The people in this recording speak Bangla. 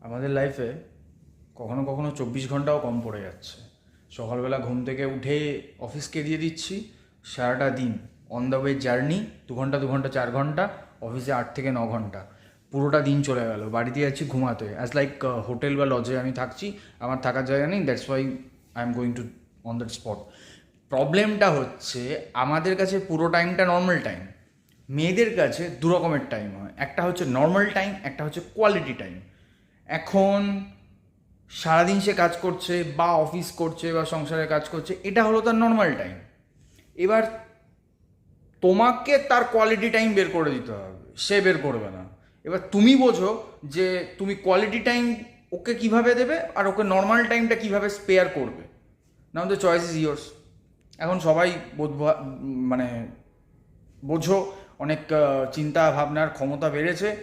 আমাদের লাইফে কখনো কখনো 24 ঘন্টাও কম পড়ে যাচ্ছে। সকালবেলা ঘুম থেকে উঠে অফিসকে দিয়ে দিচ্ছি, সারাটা দিন অন দ্য ওয়ে জার্নি, 2 ঘন্টা 2 ঘন্টা 4 ঘন্টা, অফিসে 8 থেকে 9 ঘন্টা, পুরোটা দিন চলে গেল। বাড়িতে যাচ্ছি ঘুমাতে, অ্যাজ লাইক হোটেল বা লজে আমি থাকছি, আমার থাকার জায়গা নেই, that's why I am going to on that spot. প্রবলেমটা হচ্ছে আমাদের কাছে পুরো টাইমটা নর্মাল টাইম, মেয়েদের কাছে দু রকমের টাইম হয়, একটা হচ্ছে নর্মাল টাইম, একটা হচ্ছে কোয়ালিটি টাইম। এখন সারাদিন সে কাজ করছে বা অফিস করছে বা সংসারে কাজ করছে, এটা হলো তার নর্মাল টাইম। এবার তোমাকে তার কোয়ালিটি টাইম বের করে দিতে হবে, সে বের করবে না। এবার তুমি বোঝো যে তুমি কোয়ালিটি টাইম ওকে কিভাবে দেবে আর ওকে নর্মাল টাইমটা কিভাবে স্পেয়ার করবে। নাও দ্য চয়েস ইজ ইয়ার্স। এখন সবাই মানে বোঝো, অনেক চিন্তা ভাবনার ক্ষমতা বেড়েছে,